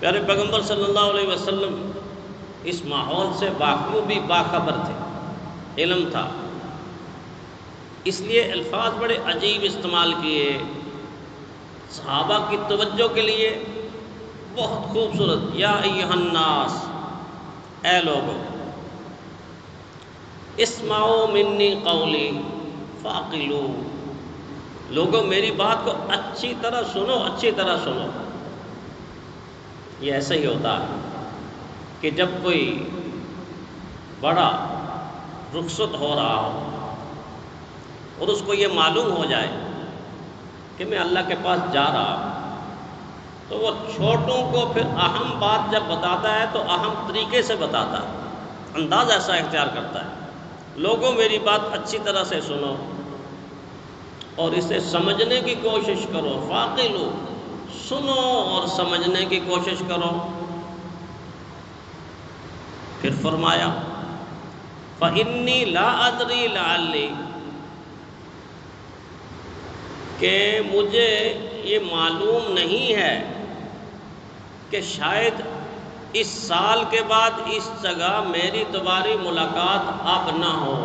پیارے پیغمبر صلی اللہ علیہ وسلم اس ماحول سے بخوبی باخبر تھے، علم تھا، اس لیے الفاظ بڑے عجیب استعمال کیے، صحابہ کی توجہ کے لیے بہت خوبصورت، یا ایھا الناس، اے لوگو، اسمعوا منی قولی فاعقلوا، لوگوں میری بات کو اچھی طرح سنو، اچھی طرح سنو۔ یہ ایسا ہی ہوتا ہے کہ جب کوئی بڑا رخصت ہو رہا ہو اور اس کو یہ معلوم ہو جائے کہ میں اللہ کے پاس جا رہا ہوں، تو وہ چھوٹوں کو پھر اہم بات جب بتاتا ہے تو اہم طریقے سے بتاتا ہے، انداز ایسا اختیار کرتا ہے، لوگوں میری بات اچھی طرح سے سنو اور اسے سمجھنے کی کوشش کرو، فاقلو، سنو اور سمجھنے کی کوشش کرو۔ پھر فرمایا فَإِنِّي لَا أَدْرِي لَعَلِّي، کہ مجھے یہ معلوم نہیں ہے کہ شاید اس سال کے بعد اس جگہ میری دوباری ملاقات اب نہ ہو،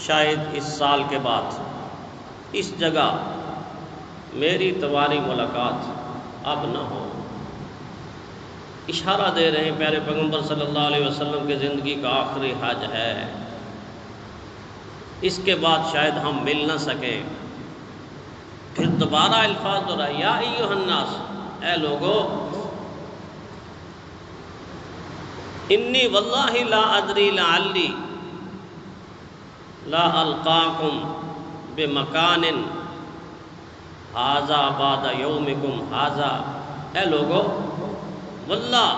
شاید اس سال کے بعد اس جگہ میری دوباری ملاقات اب نہ ہو۔ اشارہ دے رہے ہیں پیارے پیغمبر صلی اللہ علیہ وسلم کی زندگی کا آخری حج ہے، اس کے بعد شاید ہم مل نہ سکیں۔ پھر دوبارہ الفاظ دہرائے، یا ایھا الناس، اے لوگو، انی واللہ لا ادری لعلی لا القاکم بمکان ھذا بعد یومکم ھذا، اے لوگو، واللہ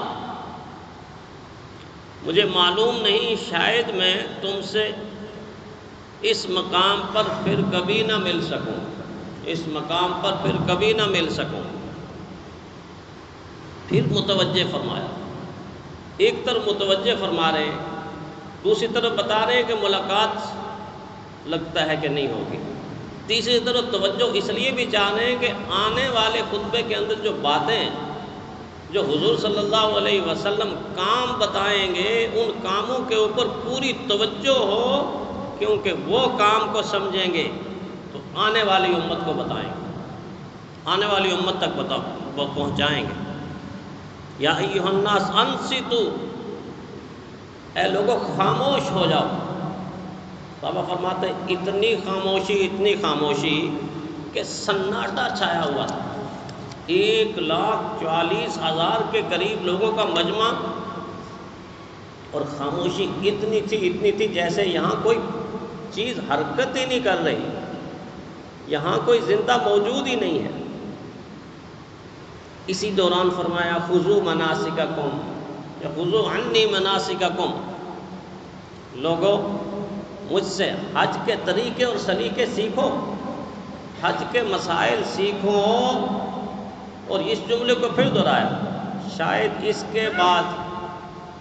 مجھے معلوم نہیں، شاید میں تم سے اس مقام پر پھر کبھی نہ مل سکوں، اس مقام پر پھر کبھی نہ مل سکوں۔ پھر متوجہ فرمایا، ایک طرف متوجہ فرما رہے ہیں، دوسری طرف بتا رہے ہیں کہ ملاقات لگتا ہے کہ نہیں ہوگی، تیسری طرف توجہ اس لیے بھی چاہ رہے ہیں کہ آنے والے خطبے کے اندر جو باتیں جو حضور صلی اللہ علیہ وسلم کام بتائیں گے، ان کاموں کے اوپر پوری توجہ ہو، کیونکہ وہ کام کو سمجھیں گے تو آنے والی امت کو بتائیں گے، آنے والی امت تک وہ پہنچائیں گے۔ یا ایھا الناس انصتوا، اے لوگوں خاموش ہو جاؤ۔ بابا فرماتے ہیں اتنی خاموشی کہ سناٹا چھایا ہوا تھا، 1,40,000 کے قریب لوگوں کا مجمع، اور خاموشی اتنی تھی جیسے یہاں کوئی چیز حرکت ہی نہیں کر رہی، یہاں کوئی زندہ موجود ہی نہیں ہے۔ اسی دوران فرمایا خذوا مناسککم، یا خذوا عنی مناسککم، لوگوں مجھ سے حج کے طریقے اور سلیقے سیکھو، حج کے مسائل سیکھو۔ اور اس جملے کو پھر دہرایا، شاید اس کے بعد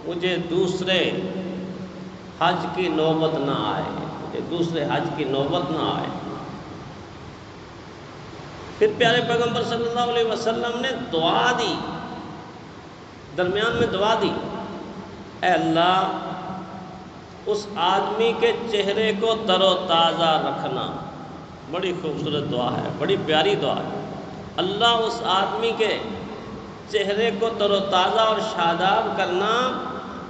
مجھے دوسرے حج کی نوبت نہ آئے، مجھے دوسرے حج کی نوبت نہ آئے۔ پھر پیارے پیغمبر صلی اللہ علیہ وسلم نے دعا دی، درمیان میں دعا دی، اے اللہ اس آدمی کے چہرے کو تر و تازہ رکھنا۔ بڑی خوبصورت دعا ہے، بڑی پیاری دعا ہے۔ اللہ اس آدمی کے چہرے کو تر و تازہ اور شاداب کرنا،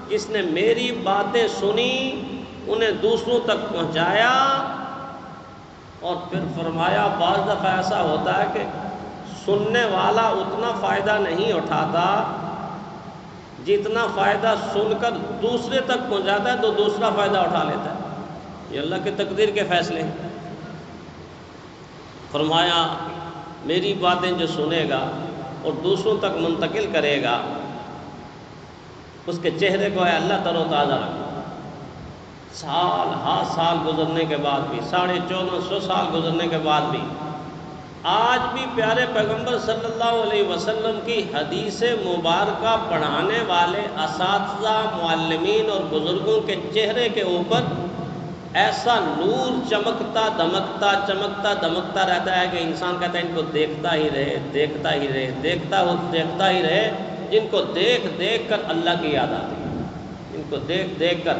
جس نے میری باتیں سنی، انہیں دوسروں تک پہنچایا۔ اور پھر فرمایا بعض دفعہ ایسا ہوتا ہے کہ سننے والا اتنا فائدہ نہیں اٹھاتا جتنا فائدہ سن کر دوسرے تک پہنچاتا ہے تو دوسرا فائدہ اٹھا لیتا ہے۔ یہ اللہ کی تقدیر کے فیصلے ہیں۔ فرمایا میری باتیں جو سنے گا اور دوسروں تک منتقل کرے گا، اس کے چہرے کو ہے اللہ تر و تازہ رکھنا۔ سال ہا سال گزرنے کے بعد بھی، 1450 سال گزرنے کے بعد بھی، آج بھی پیارے پیغمبر صلی اللہ علیہ وسلم کی حدیث مبارکہ پڑھانے والے اساتذہ، معلمین اور بزرگوں کے چہرے کے اوپر ایسا نور چمکتا دمکتا رہتا ہے کہ انسان کہتا ہے ان کو دیکھتا ہی رہے، جن کو دیکھ کر اللہ کی یاد آتی ہے، ان کو دیکھ کر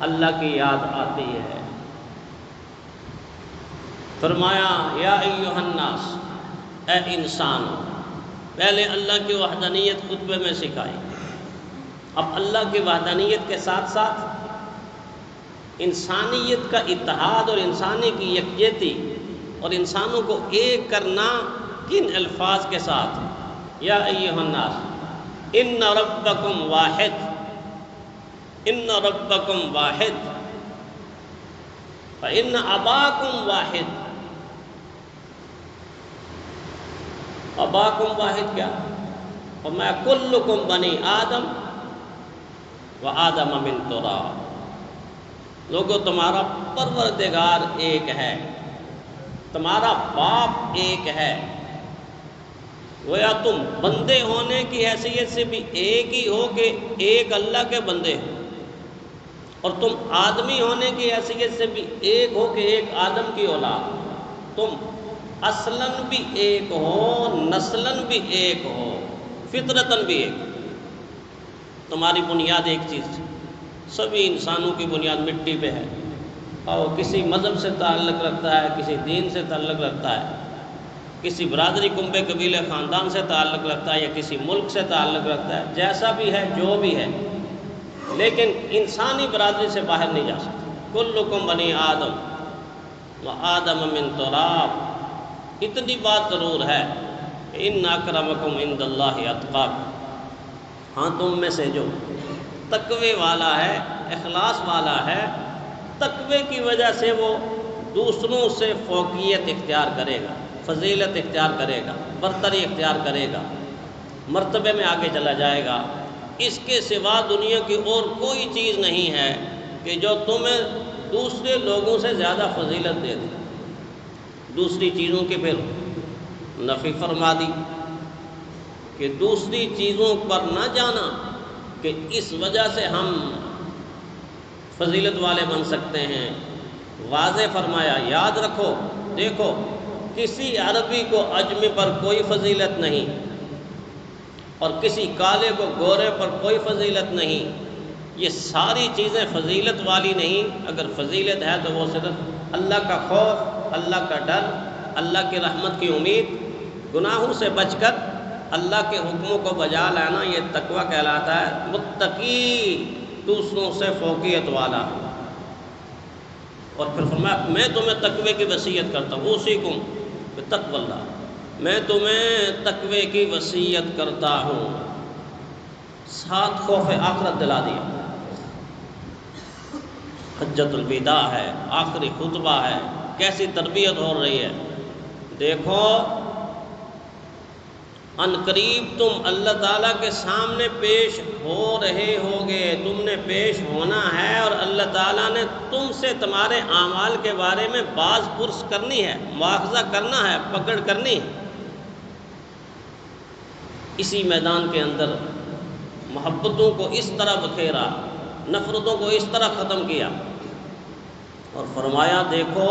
اللہ کی یاد آتی ہے۔ فرمایا یا ایھا الناس، اے انسان، پہلے اللہ کی وحدانیت خطبے میں سکھائی، اب اللہ کی وحدانیت کے ساتھ ساتھ انسانیت کا اتحاد اور انسانی کی یکجہتی اور انسانوں کو ایک کرنا کن الفاظ کے ساتھ؟ یا ایھا الناس ان ربکم واحد فإن اباکم واحد۔ اباکم واحد کیا؟ وما کلکم بنی آدم وآدم من تراب۔ لوگو تمہارا پروردگار ایک ہے، تمہارا باپ ایک ہے، گویا تم بندے ہونے کی حیثیت سے بھی ایک ہی ہو کہ ایک اللہ کے بندے ہو، اور تم آدمی ہونے کی حیثیت سے بھی ایک ہو کہ ایک آدم کی اولاد ہو۔ تم اصلاً بھی ایک ہو، نسلاً بھی ایک ہو، فطرتاً بھی ایک ہو۔ تمہاری بنیاد ایک چیز، سبھی انسانوں کی بنیاد مٹی پہ ہے، اور کسی مذہب سے تعلق رکھتا ہے، کسی دین سے تعلق رکھتا ہے، کسی برادری کنبے قبیلے خاندان سے تعلق رکھتا ہے، یا کسی ملک سے تعلق رکھتا ہے، جیسا بھی ہے جو بھی ہے، لیکن انسانی برادری سے باہر نہیں جا سکتا۔ کلکم بنی آدم وآدم من تراب۔ اتنی بات ضرور ہے کہ ان اکرمکم عند اللہ اتقاکم، ہاں تم میں سے جو تقوی والا ہے، اخلاص والا ہے، تقوی کی وجہ سے وہ دوسروں سے فوقیت اختیار کرے گا، فضیلت اختیار کرے گا، برتری اختیار کرے گا، مرتبے میں آگے چلا جائے گا۔ اس کے سوا دنیا کی اور کوئی چیز نہیں ہے کہ جو تمہیں دوسرے لوگوں سے زیادہ فضیلت دے دے۔ دوسری چیزوں کی پھر نفی فرما دی کہ دوسری چیزوں پر نہ جانا کہ اس وجہ سے ہم فضیلت والے بن سکتے ہیں۔ واضح فرمایا، یاد رکھو، دیکھو، کسی عربی کو عجمی پر کوئی فضیلت نہیں، اور کسی کالے کو گورے پر کوئی فضیلت نہیں۔ یہ ساری چیزیں فضیلت والی نہیں، اگر فضیلت ہے تو وہ صرف اللہ کا خوف، اللہ کا ڈر، اللہ کی رحمت کی امید، گناہوں سے بچ کر اللہ کے حکموں کو بجا لانا، یہ تقویٰ کہلاتا ہے۔ متقی دوسروں سے فوقیت والا۔ اور پھر فرمایا میں تمہیں تقوی کی وصیت کرتا ہوں، اوصیکم بتقوی اللہ، میں تمہیں تقوی کی وصیت کرتا ہوں، ساتھ خوف آخرت دلا دیا۔ حجۃ الوداع ہے، آخری خطبہ ہے، کیسی تربیت ہو رہی ہے۔ دیکھو ان قریب تم اللہ تعالیٰ کے سامنے پیش ہو رہے ہوگے، تم نے پیش ہونا ہے، اور اللہ تعالیٰ نے تم سے تمہارے اعمال کے بارے میں باز پرس کرنی ہے، مواخذہ کرنا ہے، پکڑ کرنی ہے۔ اسی میدان کے اندر محبتوں کو اس طرح بکھیرا، نفرتوں کو اس طرح ختم کیا، اور فرمایا دیکھو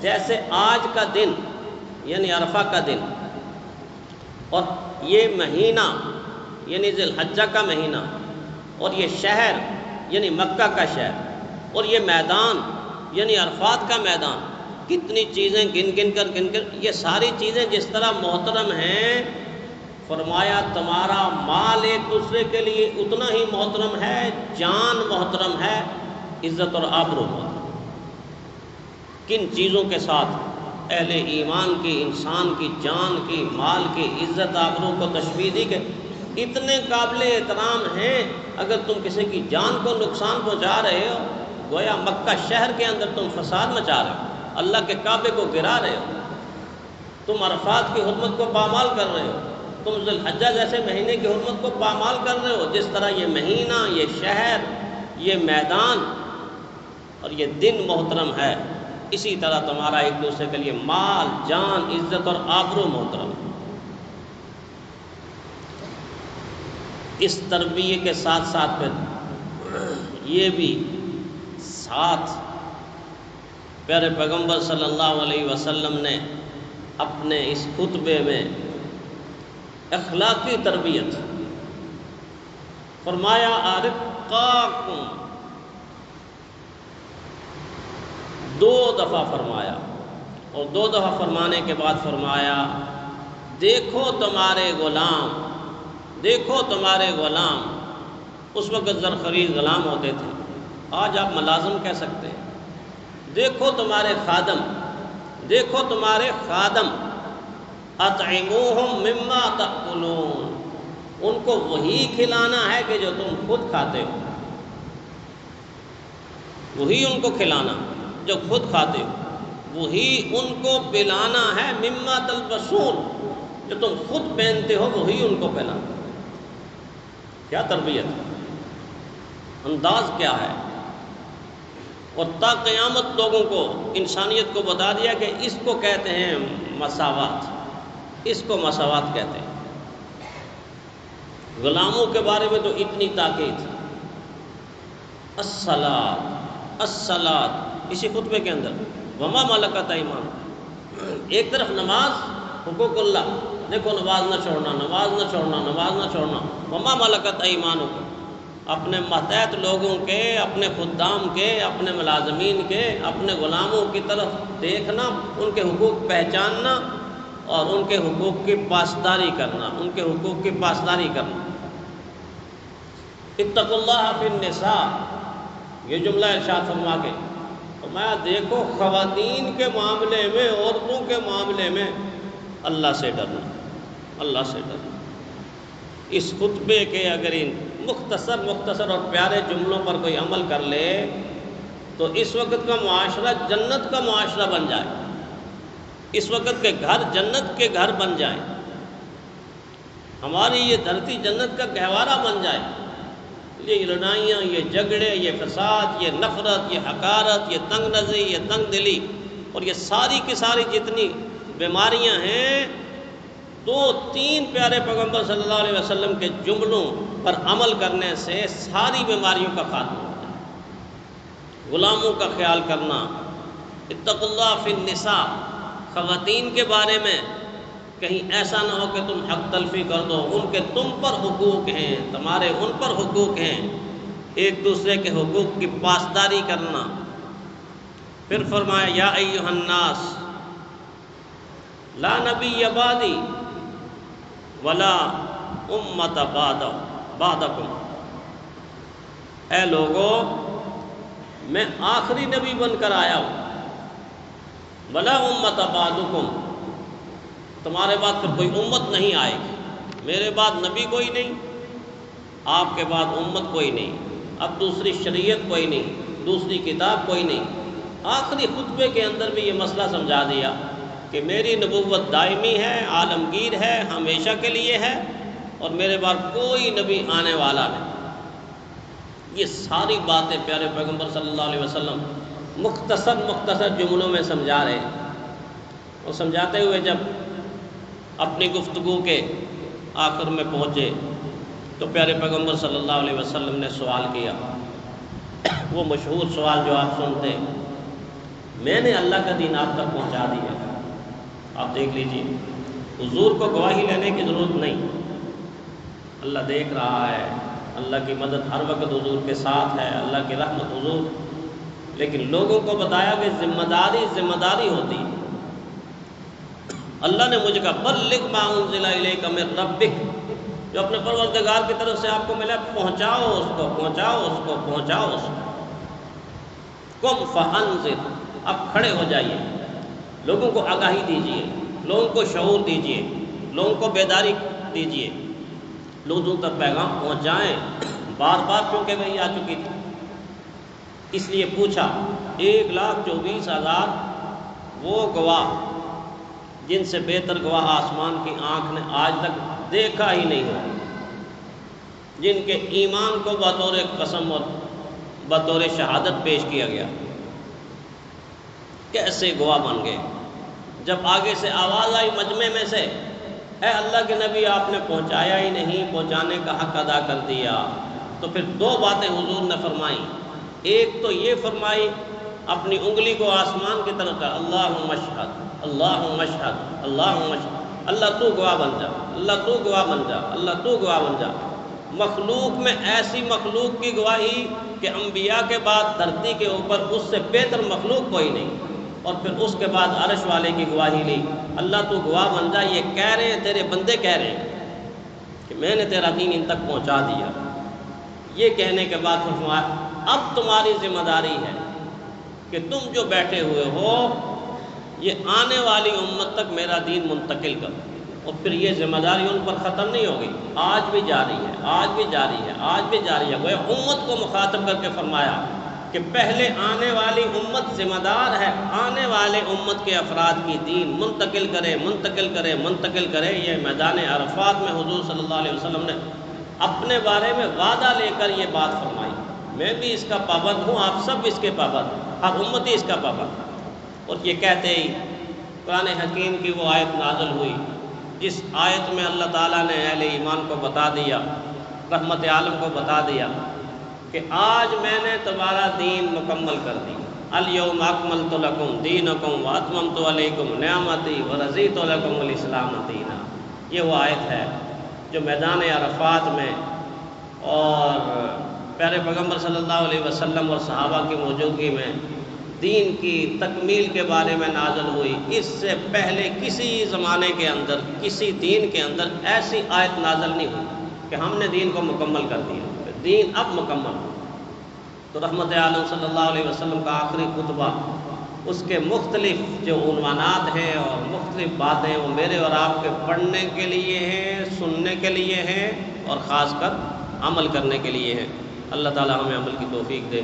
جیسے آج کا دن یعنی عرفہ کا دن، اور یہ مہینہ یعنی ذی الحجہ کا مہینہ، اور یہ شہر یعنی مکہ کا شہر، اور یہ میدان یعنی عرفات کا میدان، کتنی چیزیں گن کر یہ ساری چیزیں جس طرح محترم ہیں، فرمایا تمہارا مال ایک دوسرے کے لیے اتنا ہی محترم ہے، جان محترم ہے، عزت اور آبرو محترم۔ کن چیزوں کے ساتھ اہل ایمان کی، انسان کی جان کی، مال کی، عزت آبرو کو تشبیہ دی کہ اتنے قابل احترام ہیں، اگر تم کسی کی جان کو نقصان پہنچا رہے ہو، گویا مکہ شہر کے اندر تم فساد مچا رہے ہو، اللہ کے کعبے کو گرا رہے ہو، تم عرفات کی حرمت کو پامال کر رہے ہو، تم ذی الحجہ جیسے مہینے کی حرمت کو پامال کر رہے ہو۔ جس طرح یہ مہینہ، یہ شہر، یہ میدان اور یہ دن محترم ہے، اسی طرح تمہارا ایک دوسرے کے لیے مال، جان، عزت اور آبرو محترم۔ اس تربیت کے ساتھ ساتھ پھر یہ بھی ساتھ پیارے پیغمبر صلی اللہ علیہ وسلم نے اپنے اس خطبے میں اخلاقی تربیت فرمایا، ارقاکم، 2 دفعہ فرمایا، اور 2 دفعہ فرمانے کے بعد فرمایا، دیکھو تمہارے غلام، دیکھو تمہارے غلام۔ اس وقت زرخرید غلام ہوتے تھے، آج آپ ملازم کہہ سکتے ہیں۔ دیکھو تمہارے خادم، دیکھو تمہارے خادم، اطعموہم مما تأکلون، ان کو وہی کھلانا ہے کہ جو تم خود کھاتے ہو، وہی ان کو کھلانا جو خود کھاتے ہو، وہی ان کو پلانا ہے، مما تلبسون، جو تم خود پہنتے ہو وہی ان کو پلانا۔ کیا تربیت ہے، انداز کیا ہے! اور تا قیامت لوگوں کو، انسانیت کو بتا دیا کہ اس کو کہتے ہیں مساوات، اس کو مساوات کہتے ہیں۔ غلاموں کے بارے میں تو اتنی تاکید، الصلاۃ الصلاۃ، اسی خطبے کے اندر، وما ملکت ایمان، ایک طرف نماز، حقوق اللہ، دیکھو نماز نہ چھوڑنا، نماز نہ چھوڑنا، نماز نہ چھوڑنا، وما ملکت ایمانکم، اپنے ماتحت لوگوں کے، اپنے خدام کے، اپنے ملازمین کے، اپنے غلاموں کی طرف دیکھنا، ان کے حقوق پہچاننا اور ان کے حقوق کی پاسداری کرنا، ان کے حقوق کی پاسداری کرنا۔ اتقوا اللہ فی النساء، یہ جملہ ارشاد فرما کے فرمایا، دیکھو خواتین کے معاملے میں، عورتوں کے معاملے میں اللہ سے ڈرنا، اللہ سے ڈرنا۔ اس خطبے کے اگر ان مختصر اور پیارے جملوں پر کوئی عمل کر لے تو اس وقت کا معاشرہ جنت کا معاشرہ بن جائے، اس وقت کے گھر جنت کے گھر بن جائیں، ہماری یہ دھرتی جنت کا گہوارہ بن جائے۔ یہ لڑائیاں، یہ جھگڑے، یہ فساد، یہ نفرت، یہ حقارت، یہ تنگ نظری، یہ تنگ دلی اور یہ ساری کی ساری جتنی بیماریاں ہیں، 2-3 پیارے پیغمبر صلی اللہ علیہ وسلم کے جملوں پر عمل کرنے سے ساری بیماریوں کا خاتمہ ہوتا ہے۔ غلاموں کا خیال کرنا، اتقوا اللہ فی النساء، خواتین کے بارے میں کہیں ایسا نہ ہو کہ تم حق تلفی کر دو، ان کے تم پر حقوق ہیں، تمہارے ان پر حقوق ہیں، ایک دوسرے کے حقوق کی پاسداری کرنا۔ پھر فرمایا، یا ایھا الناس لا نبی بعدی ولا امت بعدکم، اے لوگو میں آخری نبی بن کر آیا ہوں، ولا امت بعدکم، تمہارے بعد پھر کوئی امت نہیں آئے گی، میرے بعد نبی کوئی نہیں، آپ کے بعد امت کوئی نہیں، اب دوسری شریعت کوئی نہیں، دوسری کتاب کوئی نہیں۔ آخری خطبے کے اندر بھی یہ مسئلہ سمجھا دیا کہ میری نبوت دائمی ہے، عالمگیر ہے، ہمیشہ کے لیے ہے، اور میرے بعد کوئی نبی آنے والا نہیں۔ یہ ساری باتیں پیارے پیغمبر صلی اللہ علیہ وسلم مختصر جملوں میں سمجھا رہے ہیں، اور سمجھاتے ہوئے جب اپنی گفتگو کے آخر میں پہنچے تو پیارے پیغمبر صلی اللہ علیہ وسلم نے سوال کیا، وہ مشہور سوال جو آپ سنتے ہیں، میں نے اللہ کا دین آپ تک پہنچا دیا۔ آپ دیکھ لیجئے، حضور کو گواہی لینے کی ضرورت نہیں، اللہ دیکھ رہا ہے، اللہ کی مدد ہر وقت حضور کے ساتھ ہے، اللہ کی رحمت حضور، لیکن لوگوں کو بتایا کہ ذمہ داری ہوتی ہے۔ اللہ نے مجھے کہا، بلغ ما انزل الیک من ربک، جو اپنے پروردگار کی طرف سے آپ کو ملا پہنچاؤ اس کو، پہنچاؤ اس کو، پہنچاؤ اس کو۔ قم فانذر، اب کھڑے ہو جائیے، لوگوں کو آگاہی دیجیے، لوگوں کو شعور دیجیے، لوگوں کو بیداری دیجیے، لوگوں تک پیغام پہنچائیں۔ بار بار کیونکہ وہی آ چکی تھی، اس لیے پوچھا، 1,24,000 وہ گواہ جن سے بہتر گواہ آسمان کی آنکھ نے آج تک دیکھا ہی نہیں ہو، جن کے ایمان کو بطور قسم اور بطور شہادت پیش کیا گیا، کیسے گواہ بن گئے۔ جب آگے سے آواز آئی مجمع میں سے، اے اللہ کے نبی آپ نے پہنچایا ہی نہیں، پہنچانے کا حق ادا کر دیا، تو پھر 2 باتیں حضور نے فرمائی۔ ایک تو یہ فرمائی اپنی انگلی کو آسمان کی طرف کر، اللہم اشہد، اللہم اشہد، اللہم اشہد، اللہ تو گواہ بن جا، اللہ تو گواہ بن جا، اللہ تو گواہ بن جا۔ مخلوق میں ایسی مخلوق کی گواہی کہ انبیاء کے بعد دھرتی کے اوپر اس سے بہتر مخلوق کوئی نہیں، اور پھر اس کے بعد عرش والے کی گواہی لی، اللہ تو گواہ بن جا۔ یہ کہہ رہے ہیں، تیرے بندے کہہ رہے ہیں کہ میں نے تیرا دین ان تک پہنچا دیا۔ یہ کہنے کے بعد فرمایا اب تمہاری ذمہ داری ہے کہ تم جو بیٹھے ہوئے ہو یہ آنے والی امت تک میرا دین منتقل کرو۔ اور پھر یہ ذمہ داری ان پر ختم نہیں ہوگی، آج بھی جاری ہے، آج بھی جاری ہے، آج بھی جاری ہے۔ وہ امت کو مخاطب کر کے فرمایا کہ پہلے آنے والی امت ذمہ دار ہے، آنے والے امت کے افراد کی دین منتقل کرے، منتقل کرے، منتقل کرے۔ یہ میدان عرفات میں حضور صلی اللہ علیہ وسلم نے اپنے بارے میں وعدہ لے کر یہ بات فرمائی، میں بھی اس کا پابند ہوں، آپ سب اس کے پابند، ہر امتی اس کا پابند۔ اور یہ کہتے ہی قرآن حکیم کی وہ آیت نازل ہوئی جس آیت میں اللہ تعالیٰ نے اہل ایمان کو بتا دیا، رحمت عالم کو بتا دیا کہ آج میں نے تمہارا دین مکمل کر دی، الیوم اکملت لکم دینکم واتممت علیکم نعمتی ورضیت لکم الاسلام دینا۔ یہ وہ آیت ہے جو میدان عرفات میں اور پیارے پیغمبر صلی اللہ علیہ وسلم اور صحابہ کی موجودگی میں دین کی تکمیل کے بارے میں نازل ہوئی۔ اس سے پہلے کسی زمانے کے اندر، کسی دین کے اندر ایسی آیت نازل نہیں ہوئی کہ ہم نے دین کو مکمل کر دیا، دین اب مکمل ہو۔ تو رحمت عالم صلی اللہ علیہ وسلم کا آخری خطبہ، اس کے مختلف جو عنوانات ہیں اور مختلف باتیں وہ میرے اور آپ کے پڑھنے کے لیے ہیں، سننے کے لیے ہیں، اور خاص کر عمل کرنے کے لیے ہیں۔ اللہ تعالی ہمیں عمل کی توفیق دے۔